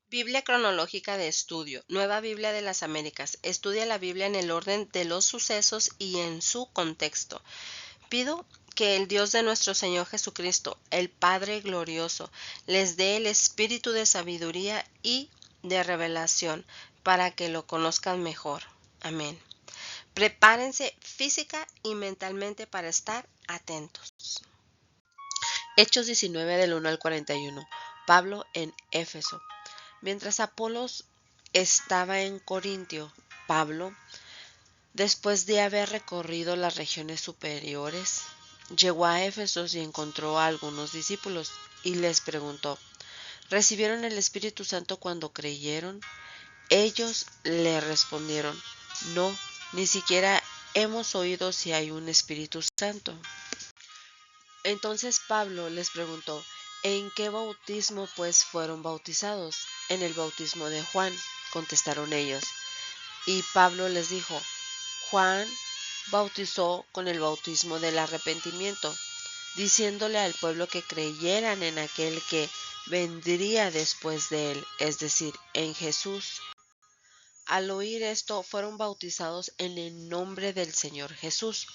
Biblia cronológica de estudio, Nueva Biblia de las Américas. Estudia la Biblia en el orden de los sucesos y en su contexto. Pido que el Dios de nuestro Señor Jesucristo, el Padre glorioso, les dé el espíritu de sabiduría y de revelación para que lo conozcan mejor. Amén. Prepárense física y mentalmente para estar atentos. Hechos 19 del 1 al 41. Pablo en Éfeso. Mientras Apolos estaba en Corintio, Pablo, después de haber recorrido las regiones superiores, llegó a Éfeso y encontró a algunos discípulos y les preguntó: ¿recibieron el Espíritu Santo cuando creyeron? Ellos le respondieron: no, ni siquiera hemos oído si hay un Espíritu Santo. Entonces Pablo les preguntó: ¿en qué bautismo pues fueron bautizados? En el bautismo de Juan, contestaron ellos. Y Pablo les dijo: Juan bautizó con el bautismo del arrepentimiento, diciéndole al pueblo que creyeran en aquel que vendría después de él, es decir, en Jesús. Al oír esto, fueron bautizados en el nombre del Señor Jesús.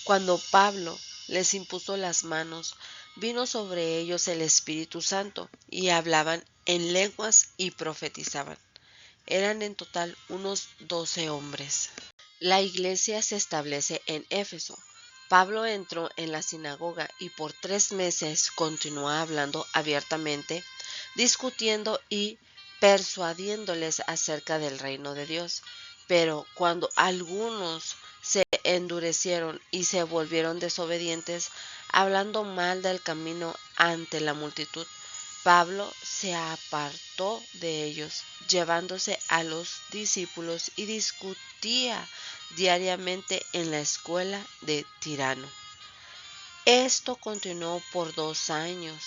Cuando Pablo les impuso las manos, vino sobre ellos el Espíritu Santo, y hablaban en lenguas y profetizaban. Eran en total unos 12 hombres. La iglesia se establece en Éfeso. Pablo entró en la sinagoga y por 3 meses continuó hablando abiertamente, discutiendo y persuadiéndoles acerca del reino de Dios. Pero cuando algunos se endurecieron y se volvieron desobedientes, hablando mal del camino ante la multitud, Pablo se apartó de ellos, llevándose a los discípulos, y discutía diariamente en la escuela de Tirano. Esto continuó por 2 años,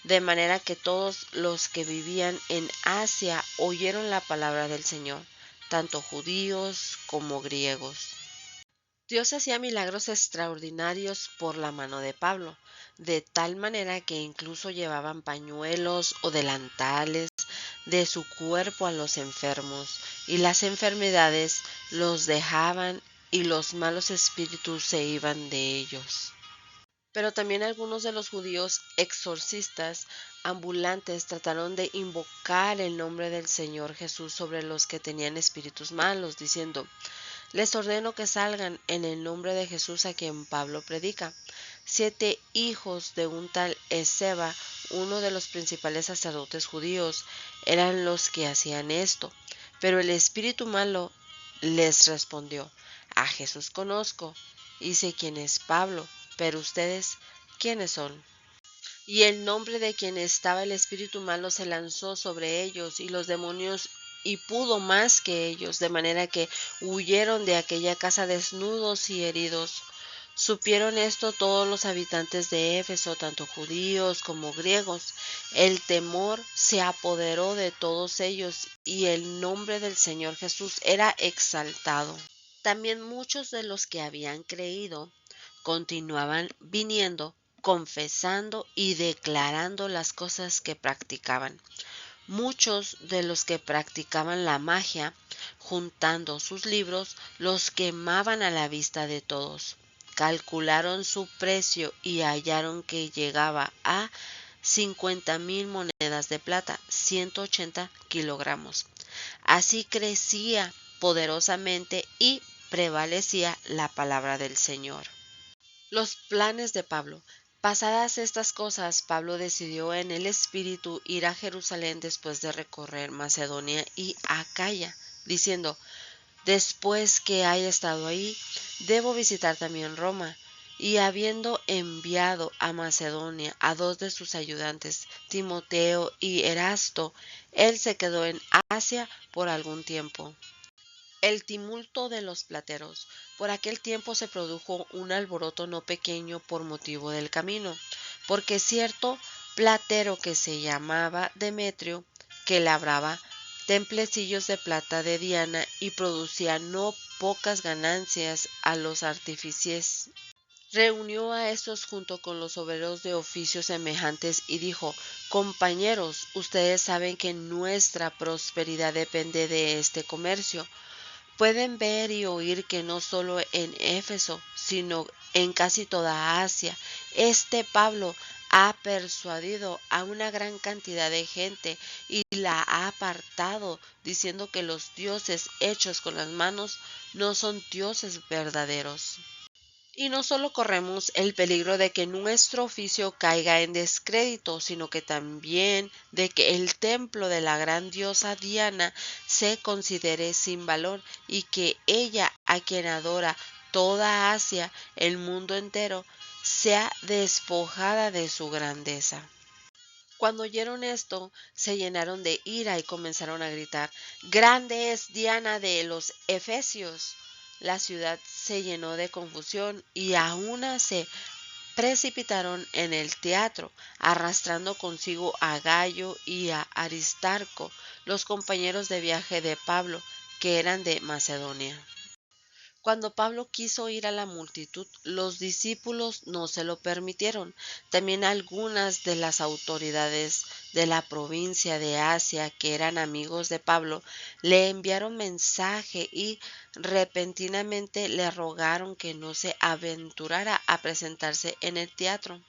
de manera que todos los que vivían en Asia oyeron la palabra del Señor, tanto judíos como griegos. Dios hacía milagros extraordinarios por la mano de Pablo, de tal manera que incluso llevaban pañuelos o delantales de su cuerpo a los enfermos, y las enfermedades los dejaban y los malos espíritus se iban de ellos. Pero también algunos de los judíos exorcistas ambulantes trataron de invocar el nombre del Señor Jesús sobre los que tenían espíritus malos, diciendo: les ordeno que salgan en el nombre de Jesús a quien Pablo predica. 7 hijos de un tal Esceva, uno de los principales sacerdotes judíos, eran los que hacían esto. Pero el espíritu malo les respondió: a Jesús conozco y sé quién es Pablo, pero ustedes, ¿quiénes son? Y el nombre de quien estaba el espíritu malo se lanzó sobre ellos, y los demonios y pudo más que ellos, de manera que huyeron de aquella casa desnudos y heridos. Supieron esto todos los habitantes de Éfeso, tanto judíos como griegos. El temor se apoderó de todos ellos, y el nombre del Señor Jesús era exaltado. También muchos de los que habían creído continuaban viniendo, confesando y declarando las cosas que practicaban. Muchos de los que practicaban la magia, juntando sus libros, los quemaban a la vista de todos. Calcularon su precio y hallaron que llegaba a 50,000 monedas de plata, 180 kilogramos. Así crecía poderosamente y prevalecía la palabra del Señor. Los planes de Pablo. Pasadas estas cosas, Pablo decidió en el espíritu ir a Jerusalén después de recorrer Macedonia y Acaya, diciendo: después que haya estado ahí, debo visitar también Roma. Y habiendo enviado a Macedonia a 2 de sus ayudantes, Timoteo y Erasto, él se quedó en Asia por algún tiempo. El tumulto de los plateros. Por aquel tiempo se produjo un alboroto no pequeño por motivo del camino, porque cierto platero que se llamaba Demetrio, que labraba templecillos de plata de Diana y producía no pocas ganancias a los artífices, Reunió a estos junto con los obreros de oficios semejantes y dijo: Compañeros, ustedes saben que nuestra prosperidad depende de este comercio. Pueden ver y oír que no solo en Éfeso, sino en casi toda Asia, este Pablo ha persuadido a una gran cantidad de gente y la ha apartado, diciendo que los dioses hechos con las manos no son dioses verdaderos. Y no solo corremos el peligro de que nuestro oficio caiga en descrédito, sino que también de que el templo de la gran diosa Diana se considere sin valor y que ella, a quien adora toda Asia, el mundo entero, sea despojada de su grandeza. Cuando oyeron esto, se llenaron de ira y comenzaron a gritar: Grande es Diana de los Efesios. La ciudad se llenó de confusión y a una se precipitaron en el teatro, arrastrando consigo a Gayo y a Aristarco, los compañeros de viaje de Pablo, que eran de Macedonia. Cuando Pablo quiso ir a la multitud, los discípulos no se lo permitieron. También algunas de las autoridades de la provincia de Asia, que eran amigos de Pablo, le enviaron mensaje y repentinamente le rogaron que no se aventurara a presentarse en el teatro.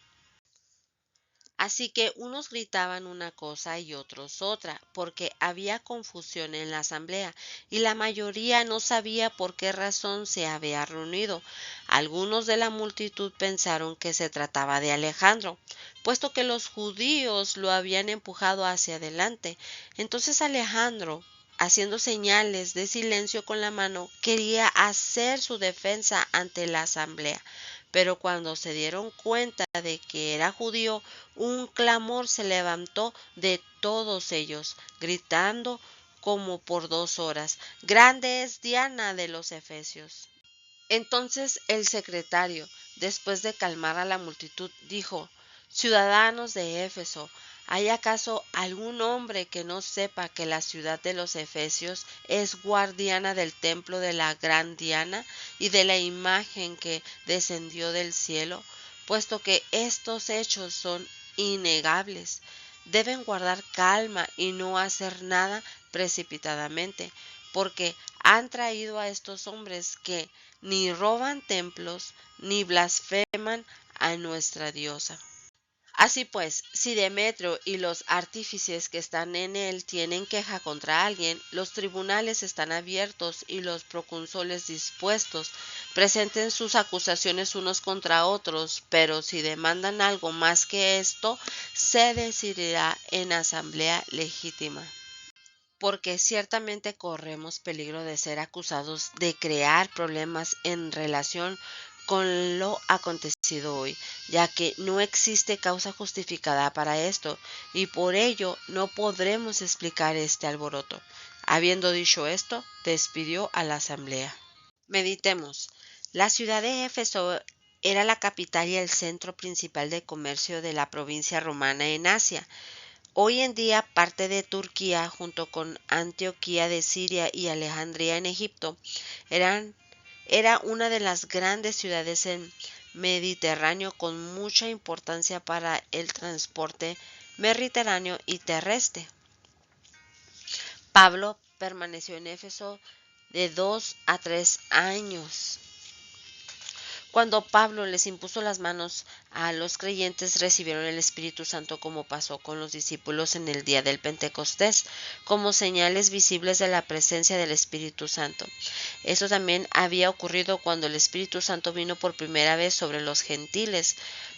Así que unos gritaban una cosa y otros otra, porque había confusión en la asamblea, y la mayoría no sabía por qué razón se había reunido. Algunos de la multitud pensaron que se trataba de Alejandro, puesto que los judíos lo habían empujado hacia adelante. Entonces Alejandro, haciendo señales de silencio con la mano, quería hacer su defensa ante la asamblea. Pero cuando se dieron cuenta de que era judío, un clamor se levantó de todos ellos, gritando como por 2 horas: Grande es Diana de los Efesios. Entonces el secretario, después de calmar a la multitud, dijo: Ciudadanos de Éfeso, ¿hay acaso algún hombre que no sepa que la ciudad de los Efesios es guardiana del templo de la gran Diana y de la imagen que descendió del cielo? Puesto que estos hechos son innegables, deben guardar calma y no hacer nada precipitadamente, porque han traído a estos hombres que ni roban templos ni blasfeman a nuestra diosa. Así pues, si Demetrio y los artífices que están en él tienen queja contra alguien, los tribunales están abiertos y los procónsules dispuestos. Presenten sus acusaciones unos contra otros, pero si demandan algo más que esto, se decidirá en asamblea legítima. Porque ciertamente corremos peligro de ser acusados de crear problemas en relación con lo acontecido hoy, ya que no existe causa justificada para esto, y por ello no podremos explicar este alboroto. Habiendo dicho esto, despidió a la asamblea. Meditemos. La ciudad de Éfeso era la capital y el centro principal de comercio de la provincia romana en Asia. Hoy en día parte de Turquía, junto con Antioquía de Siria y Alejandría en Egipto, era una de las grandes ciudades en Mediterráneo con mucha importancia para el transporte mediterráneo y terrestre. Pablo permaneció en Éfeso de 2 a 3 años. Cuando Pablo les impuso las manos a los creyentes, recibieron el Espíritu Santo, como pasó con los discípulos en el día del Pentecostés, como señales visibles de la presencia del Espíritu Santo. Eso también había ocurrido cuando el Espíritu Santo vino por primera vez sobre los gentiles.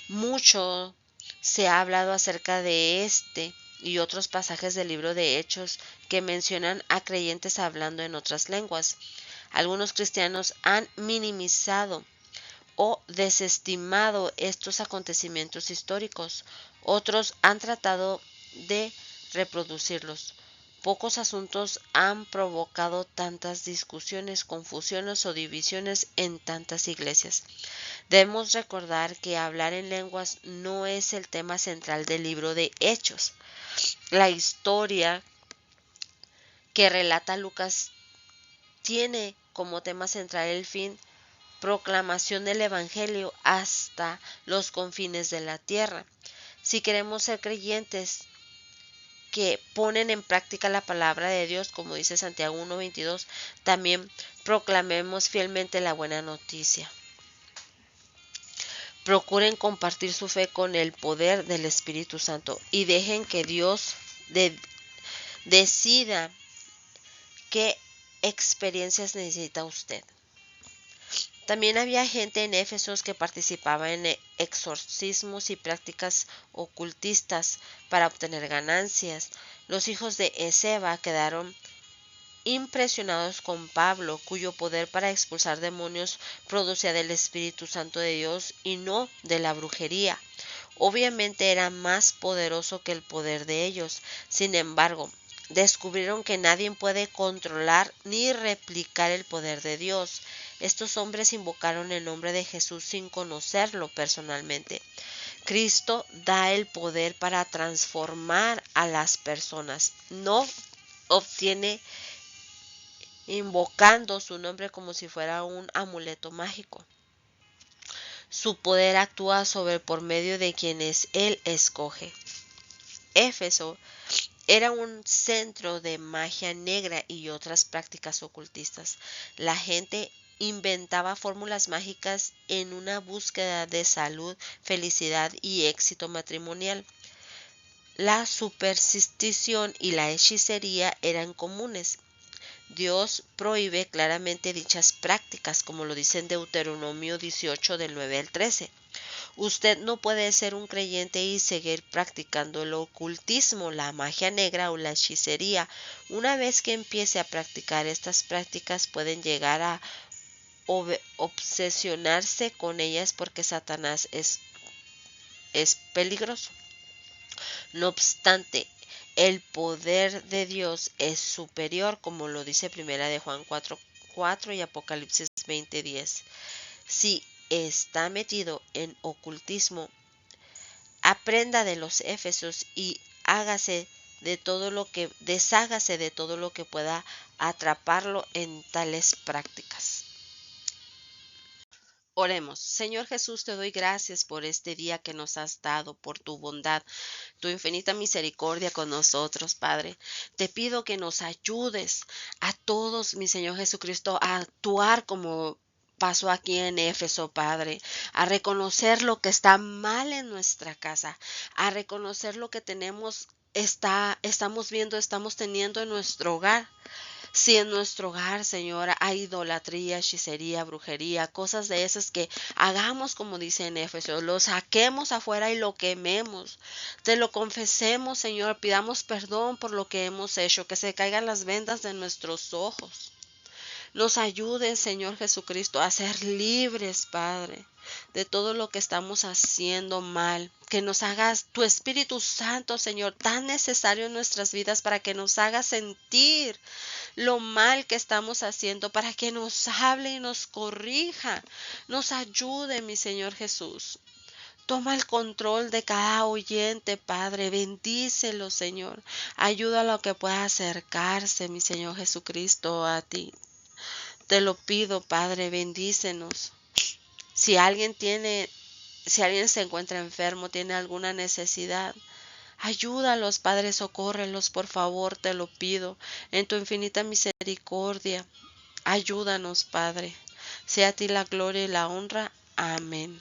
Mucho se ha hablado acerca de este y otros pasajes del libro de Hechos que mencionan a creyentes hablando en otras lenguas. Algunos cristianos han minimizado o desestimado estos acontecimientos históricos. Otros han tratado de reproducirlos. Pocos asuntos han provocado tantas discusiones, confusiones o divisiones en tantas iglesias. Debemos recordar que hablar en lenguas no es el tema central del libro de Hechos. La historia que relata Lucas tiene como tema central el fin proclamación del Evangelio hasta los confines de la tierra. Si queremos ser creyentes que ponen en práctica la palabra de Dios, como dice Santiago 1:22, también proclamemos fielmente la buena noticia. Procuren compartir su fe con el poder del Espíritu Santo y dejen que Dios decida qué experiencias necesita usted. También había gente en Éfeso que participaba en exorcismos y prácticas ocultistas para obtener ganancias. Los hijos de Esceva quedaron impresionados con Pablo, cuyo poder para expulsar demonios producía del Espíritu Santo de Dios y no de la brujería. Obviamente era más poderoso que el poder de ellos. Sin embargo, descubrieron que nadie puede controlar ni replicar el poder de Dios. Estos hombres invocaron el nombre de Jesús sin conocerlo personalmente. Cristo da el poder para transformar a las personas. No obtiene invocando su nombre como si fuera un amuleto mágico. Su poder actúa por medio de quienes Él escoge. Éfeso era un centro de magia negra y otras prácticas ocultistas. La gente inventaba fórmulas mágicas en una búsqueda de salud, felicidad y éxito matrimonial. La superstición y la hechicería eran comunes. Dios prohíbe claramente dichas prácticas, como lo dice en Deuteronomio 18 del 9 al 13. Usted no puede ser un creyente y seguir practicando el ocultismo, la magia negra o la hechicería. Una vez que empiece a practicar estas prácticas pueden llegar a obsesionarse con ellas porque Satanás es peligroso. No obstante, el poder de Dios es superior, como lo dice Primera de Juan 4:4 y Apocalipsis 20:10. Si está metido en ocultismo, aprenda de los Éfesos y deshágase de todo lo que pueda atraparlo en tales prácticas. Oremos. Señor Jesús, te doy gracias por este día que nos has dado, por tu bondad, tu infinita misericordia con nosotros, Padre. Te pido que nos ayudes a todos, mi Señor Jesucristo, a actuar como pasó aquí en Éfeso, Padre, a reconocer lo que está mal en nuestra casa, a reconocer lo que estamos teniendo en nuestro hogar. Si en nuestro hogar, Señor, hay idolatría, hechicería, brujería, cosas de esas que hagamos como dice en Éfeso, lo saquemos afuera y lo quememos. Te lo confesemos, Señor, pidamos perdón por lo que hemos hecho, que se caigan las vendas de nuestros ojos. Nos ayude, Señor Jesucristo, a ser libres, Padre, de todo lo que estamos haciendo mal. Que nos hagas tu Espíritu Santo, Señor, tan necesario en nuestras vidas para que nos haga sentir lo mal que estamos haciendo, para que nos hable y nos corrija. Nos ayude, mi Señor Jesús. Toma el control de cada oyente, Padre. Bendícelo, Señor. Ayúdalo a que pueda acercarse, mi Señor Jesucristo, a ti. Te lo pido, Padre, bendícenos. Si alguien se encuentra enfermo, tiene alguna necesidad, ayúdalos, Padre, socórrelos, por favor, te lo pido. En tu infinita misericordia, ayúdanos, Padre. Sea a ti la gloria y la honra. Amén.